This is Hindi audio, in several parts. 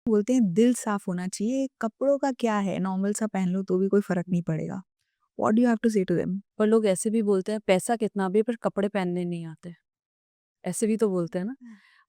बोलते हैं दिल साफ होना चाहिए, कपड़ों का क्या है, नॉर्मल सा पहन लो तो भी कोई फ़र्क नहीं पड़ेगा। What do you have to say to them? पर लोग ऐसे भी बोलते हैं पैसा कितना भी पर कपड़े पहनने नहीं आते। ऐसे भी तो बोलते हैं ना।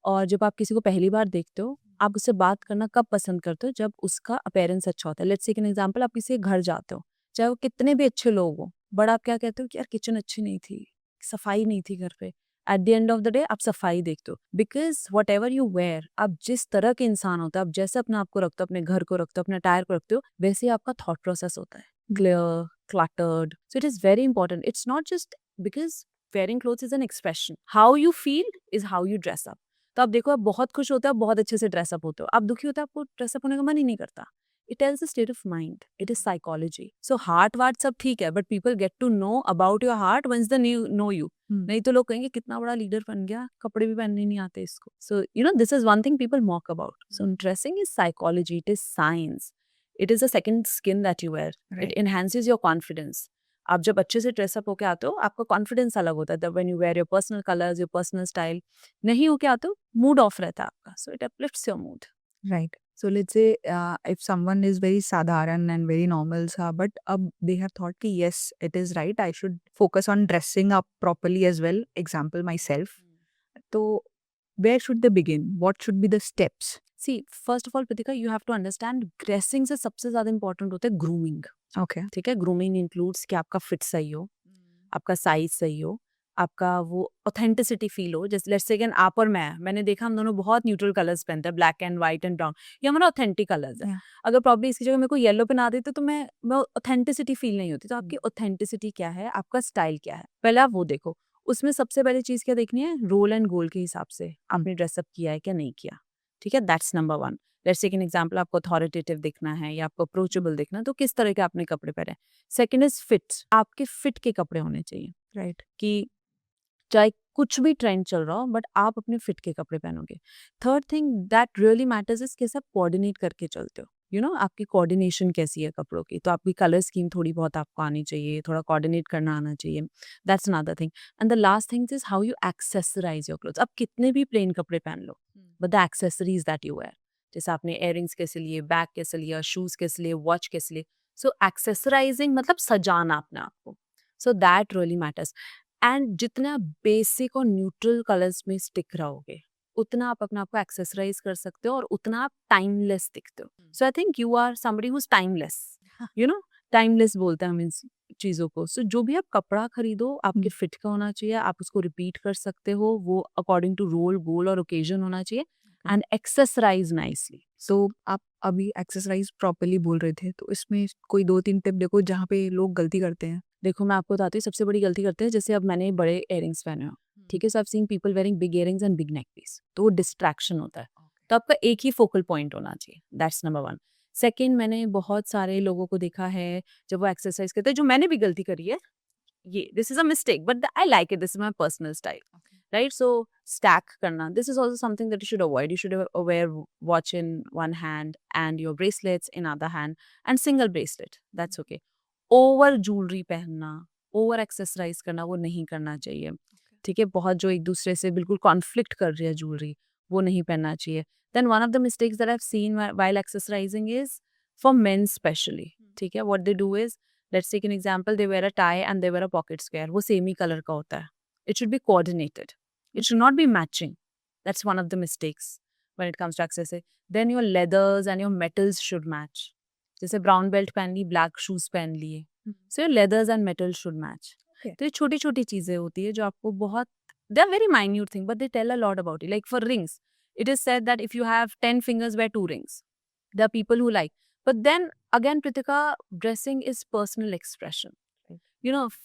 और जब आप किसी को पहली बार देखते हो, आप उससे बात करना कब पसंद करते हो? जब उसका अपीयरेंस अच्छा होता है। लेट्स टेक एन एग्जांपल, आप किसी के घर जाते हो, चाहे वो कितने भी अच्छे लोग हों, बट आप क्या कहते हो कि यार किचन अच्छी नहीं थी, सफाई नहीं थी घर पे। At the end of the day आप सफाई देखते हो। बिकॉज़ व्हाटएवर यू वेयर, आप जिस तरह के इंसान होते हो, आप जैसे अपने आप को रखते हो, अपने घर को रखते हो, अपने अटायर को रखते हो, वैसे ही आपका थॉट प्रोसेस होता है। Clear, cluttered. So it is very important. It's not just because wearing clothes is an expression. How you feel is how you dress up. तो आप देखो, आप बहुत खुश होते हो, आप बहुत अच्छे से ड्रेसअप होते हो। आप दुखी होते हो, आपको ड्रेसअप होने का मन ही नहीं करता। It tells the state of mind, it is psychology. So heart wart सब ठीक है, but people get to know about your heart once the new know you. हुँ, नहीं तो लोग कहेंगे कितना बड़ा लीडर बन गया, कपड़े भी पहनने नहीं आते इसको। So you know this is one thing people mock about. So dressing is psychology, it is science, it is a second skin that you wear, it right. Enhances your confidence. आप जब अच्छे से ड्रेसअप होके आते हो, आपका कॉन्फिडेंस अलग होता है। When you wear your personal colours, your personal style, नहीं हो क्या तो मूड ऑफ रहता है आपका, so it uplifts your mood. Right. So let's say if someone is very साधारण एंड वेरी नॉर्मल सा, बट अब दे हैव थॉट कि yes it is right, I should focus on dressing up properly as well, example myself. तो where should they begin? What should be the steps? See first of all Kritika, you have to understand dressing से सबसे ज्यादा इंपॉर्टेंट होता है ग्रूमिंग। ओके। ठीक है, ग्रूमिंग इंक्लूड्स कि आपका फिट सही हो, आपका साइज सही हो, आपका वो ऑथेंटिसिटी फील हो। जैसे लेट्स से अगेन आप और मैंने देखा हम दोनों बहुत न्यूट्रल कलर्स पहनते हैं, black and white and brown, ये हमारा ऑथेंटिक कलर्स है। या अगर प्रॉब्लम इसकी जगह मेरे को येलो पहना देते तो मैं ऑथेंटिसिटी फील नहीं होती। तो आपकी ऑथेंटिसिटी क्या है, आपका स्टाइल क्या है, पहले आप वो देखो। उसमें सबसे पहली चीज क्या देखनी है, रोल एंड गोल के हिसाब से आपने ड्रेसअप किया है क्या नहीं किया। ठीक है, that's number one. Let's take an example, आपको अथॉरिटेटिव दिखना है या आपको अप्रोचेबल दिखना है, तो किस तरह के आपने कपड़े पहने। सेकंड इज फिट, आपके फिट के कपड़े होने चाहिए। राइट। कि चाहे कुछ भी ट्रेंड चल रहा हो, बट आप अपने फिट के कपड़े पहनोगे। Third thing that really matters is कैसे आप कोऑर्डिनेट करके चलते हो। आपकी कोऑर्डिनेशन कैसी है कपड़ों की। तो आपकी कलर स्कीम थोड़ी बहुत आपको आनी चाहिए, थोड़ा कोऑर्डिनेट करना आना चाहिए। That's another thing. And the last thing is how you accessorise your clothes. आप कितने भी प्लेन कपड़े पहन लो, but the accessories that you wear, जैसे आपने इयररिंग्स कैसे लिए, बैग कैसे लिया, शूज कैसे लिए, वॉच कैसे लिए। सो एक्सेसराइजिंग मतलब सजाना अपने आप को। So that really matters. And जितना बेसिक और न्यूट्रल कलर्स में स्टिक रहोगे, उतना आप अपने आप को एक्सेसराइज कर सकते हो और उतना आप टाइमलेस दिखते हो। So I think you are somebody who is timeless. You know timeless बोलते हैं हम इन चीजों को। सो जो भी आप कपड़ा खरीदो, आपके फिट का होना चाहिए, आप उसको रिपीट कर सकते हो, वो अकॉर्डिंग टू रोल गोल और ओकेजन होना चाहिए। And accessorise nicely. सो आप अभी एक्सरसाइज प्रॉपर्ली बोल रहे थे, तो इसमें कोई 2-3 टिप देखो जहाँ पे लोग गलती करते हैं। देखो मैं आपको बताती हूँ, सबसे बड़ी गलती करते हैं, जैसे अब मैंने बड़े इयररिंग्स पहने हो, ठीक है, so I have seen people wearing big earrings and big neck piece, तो वो डिस्ट्रैक्शन होता है। तो आपका एक ही फोकल पॉइंट होना चाहिए, दैट्स नंबर वन। सेकेंड, मैंने बहुत सारे लोगों को देखा है जब वो एक्सरसाइज करते हैं, जो मैंने भी गलती करी है, ये this is a mistake but I like it, this is my personal style. Right, so stack करना, this is also something that you should avoid. You should wear watch in one hand and your bracelets in other hand, and single bracelet, that's okay. Over jewellery पहनना, ओवर एक्सेसराइज करना, वो नहीं करना चाहिए। ठीक है, बहुत जो एक दूसरे से बिल्कुल कॉन्फ्लिक्ट कर रही है ज्वेलरी, वो नहीं पहनना चाहिए। Then one of the mistakes that I have seen while accessorising is for men specially. ठीक है, what they do is, let's take an example, they wear a tie and they wear a pocket square, वो सेम ही कलर का होता है। It should be coordinated, it should not be matching. That's one of the mistakes when it comes to accessory. Then your leathers and your metals should match. जैसे ब्राउन बेल्ट पहन ली, ब्लैक शूज पहन लिए, so your leathers and metal should match. Okay. तो ये छोटी छोटी चीजें होती है जो आपको बहुत, they are very minute thing but they tell a lot about you. Like for rings, it is said that if you have 10 fingers, wear 2 rings. There are people who like. But then again, Pritika, dressing is personal expression.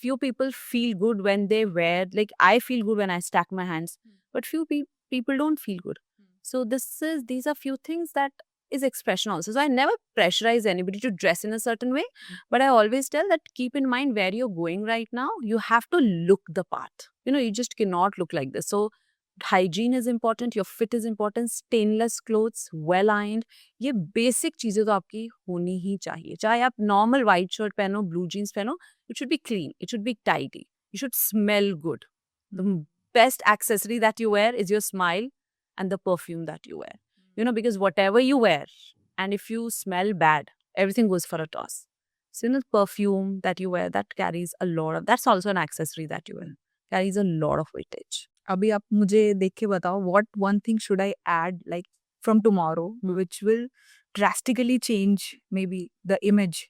Few people feel good when they wear, like I feel good when I stack my hands, but few people don't feel good. So these are few things that is expression also. So I never pressurize anybody to dress in a certain way, but I always tell that keep in mind where you're going right now. You have to look the part. You just cannot look like this. So hygiene is important, your fit is important, stainless clothes, well ironed, ये बेसिक चीजें तो आपकी होनी ही चाहिए। चाहे आप नॉर्मल व्हाइट शर्ट पहनो, ब्लू जीन्स पहनो, it should be clean, it should be tidy, you should smell good. The best accessory that you wear is your smile and the perfume that you wear. because whatever you wear, and if you smell bad, everything goes for a toss. So, perfume that you wear, that carries a lot of, that's also an accessory that you wear, carries a lot of weightage. अभी आप मुझे देख के बताओ, what one thing should I add like from tomorrow which will drastically change maybe the image,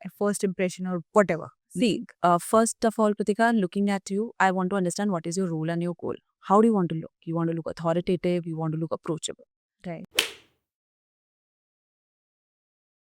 a first impression or whatever. See, first of all, Kritika, looking at you, I want to understand what is your role and your goal. How do you want to look? You want to look authoritative, you want to look approachable.